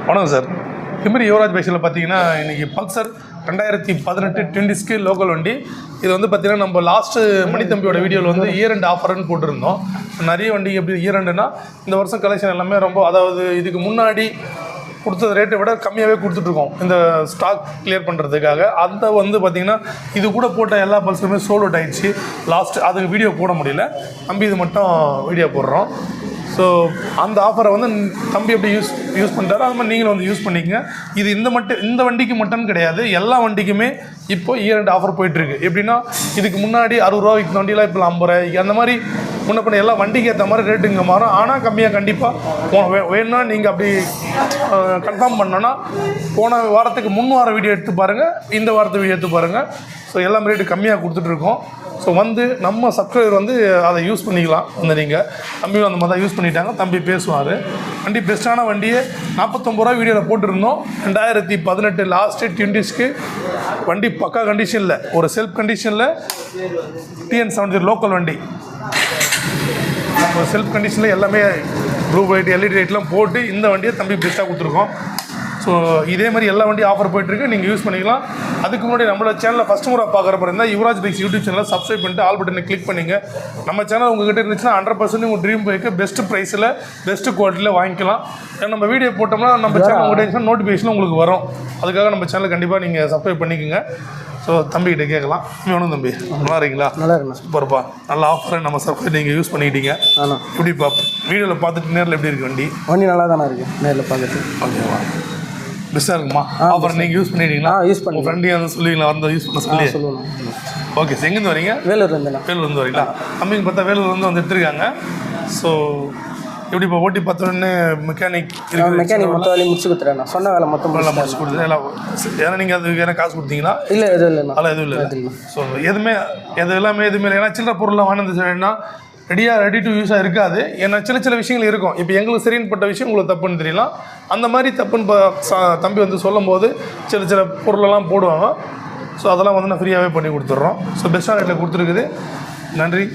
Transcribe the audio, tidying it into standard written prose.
வணக்கம் சார். ஹிமரி யுவராஜ் பைக்ஸில் பார்த்தீங்கன்னா இன்றைக்கி பல்சர் 2018 20 லோக்கல் வண்டி. இது வந்து பார்த்திங்கன்னா நம்ம லாஸ்ட்டு மணித்தம்பியோட வீடியோவில் வந்து இயர் அண்ட் ஆஃபர்னு போட்டிருந்தோம். நிறைய வண்டி எப்படி இயர் அண்டுனா இந்த வருஷம் கலெக்ஷன் எல்லாமே ரொம்ப, அதாவது இதுக்கு முன்னாடி கொடுத்தது ரேட்டை விட கம்மியாகவே கொடுத்துட்ருக்கோம் இந்த ஸ்டாக் கிளியர் பண்ணுறதுக்காக. அந்த வந்து பார்த்திங்கன்னா இது கூட போட்ட எல்லா பல்சருமே சோல்ட் அவுட் ஆகிடுச்சு. லாஸ்ட்டு அதுக்கு வீடியோ போட முடியல, தம்பி இது மட்டும் வீடியோ போடுறோம். ஸோ அந்த ஆஃபரை வந்து தம்பி எப்படி யூஸ் பண்ணுறாரோ அது மாதிரி நீங்களும் வந்து யூஸ் பண்ணிக்கங்க. இது இந்த வண்டிக்கு மட்டும் கிடையாது, எல்லா வண்டிக்குமே இப்போ இயர் அண்ட் ஆஃபர் போயிட்டுருக்கு. எப்படின்னா இதுக்கு முன்னாடி 60 ரூபா விற்கிற வண்டியெலாம் இப்போ 50 ரூபாய்க்கு அந்த மாதிரி முன்ன பண்ண எல்லா வண்டிக்கு ஏற்ற மாதிரி ரேட்டுங்க மாறும். ஆனால் கம்மியாக கண்டிப்பாக வேணும்னா நீங்கள் அப்படி கன்ஃபார்ம் பண்ணோன்னா போன வாரத்துக்கு முன் வார வீடியோ எடுத்து பாருங்கள், இந்த வாரத்து வீடியோ எடுத்து பாருங்கள். ஸோ எல்லாமே ரேட்டு கம்மியாக கொடுத்துட்ருக்கோம். ஸோ வந்து நம்ம சப்ஸ்கிரைபர் வந்து அதை யூஸ் பண்ணிக்கலாம். வந்து நீங்கள் தம்பியும் அந்த மாதிரி தான் யூஸ் பண்ணிட்டாங்க, தம்பி பேசுவார். வண்டி பெஸ்ட்டான வண்டியே 49 ரூபா வீடியோவில் போட்டிருந்தோம். 2018 லாஸ்ட்டு 20க்கு வண்டி பக்கா கண்டிஷனில், ஒரு செல்ஃப் கண்டிஷனில் TN70 லோக்கல் வண்டி, ஒரு செல்ஃப் கண்டிஷனில் எல்லாமே ப்ளூ லைட் LED லைட்லாம் போட்டு இந்த வண்டியை தம்பி பெஸ்ட்டாக கொடுத்துருக்கோம். ஸோ இதே மாதிரி எல்லா வண்டியும் ஆஃபர் போயிட்டுருக்கு, நீங்கள் யூஸ் பண்ணிக்கலாம். அதுக்கு முன்னாடி நம்மளோட சேனலில் ஃபஸ்ட் முறை பார்க்குற மாதிரி இருந்தால் யுவராஜ் பைக்ஸ் யூடியூப் சேனலில் சப்ஸ்கிரைப் பண்ணிட்டு ஆல் பட்டனை கிளிக் பண்ணிங்க. நம்ம சேனல் உங்கள்கிட்ட இருந்துச்சுன்னா 100% உங்கள் ட்ரீம் பைக்கு பெஸ்ட் ப்ரைஸில் பெஸ்ட் குவாலிட்டியில் வாங்கிக்கலாம். ஏன்னா நம்ம வீடியோ போட்டோம்னா நம்ம சேனல் உங்கள்கிட்ட நோட்டிஃபிகேஷன் உங்களுக்கு வரும். அதுக்காக நம்ம சேனல் கண்டிப்பாக நீங்கள் சப்ஸ்கிரைப் பண்ணிக்கோங்க. ஸோ தம்பிக்கிட்ட கேட்கலாம், வேணும் தம்பி, நல்லா இருக்கீங்களா? நல்லா இருக்குண்ணா. சூப்பர்ப்பா, நல்ல ஆஃபரை நம்ம சப்ஸ்கிரைப் நீங்கள் யூஸ் பண்ணிக்கிட்டீங்க. எப்படி வீடியோவில் பார்த்துட்டு நேரில் எப்படி இருக்குது வண்டி நல்லா தானே இருக்குது நேரில் பார்த்துட்டு. ஓகேவா, பெஸ்ட்டாக இருக்குமா? ஆஃபர் நீங்கள் யூஸ் பண்ணிட்டீங்களா? யூஸ் பண்ணி ஃப்ரெண்ட்லி வந்து சொல்லுவீங்களா, வந்து யூஸ் பண்ண சொல்லி சொல்லுவேன். ஓகே, எங்கேருந்து வரீங்க? வேலூர்லேருந்து வரீங்களா? தம்பிங்க பார்த்தா வேலூர்லேருந்து வந்து எடுத்துருக்காங்க. ஸோ எப்படி இப்போ ஓட்டி பார்த்தோன்னே மெக்கானிக் மொத்த வேலையை முடிச்சு கொடுத்துறேன். நான் சொன்ன வேலை மொத்தம் முடிச்சு கொடுத்து எல்லாம். ஏன்னா நீங்கள் அதுக்கு ஏன்னா காசு கொடுத்தீங்களா? இல்லை, எதுவும் இல்லை, அதெல்லாம் எதுவும் இல்லை. ஸோ எதுவுமே எல்லாமே எதுவுமே இல்லை. ஏன்னா சில்லற பொருள்லாம் வாங்கினது ரெடி டு யூஸாக இருக்காது. ஏன்னா சில விஷயங்கள் இருக்கும். இப்போ எங்களுக்கு சரின்னு பட்ட விஷயம் உங்களுக்கு தப்புன்னு தெரியலாம். அந்த மாதிரி தப்புன்னு தம்பி வந்து சொல்லும் போது சில பொருளெல்லாம் போடுவாங்க. ஸோ அதெல்லாம் வந்து நான் ஃப்ரீயாகவே பண்ணி கொடுத்துட்றோம். ஸோ பெஸ்ட்டான ரேட்டில் கொடுத்துருக்குது. நன்றி.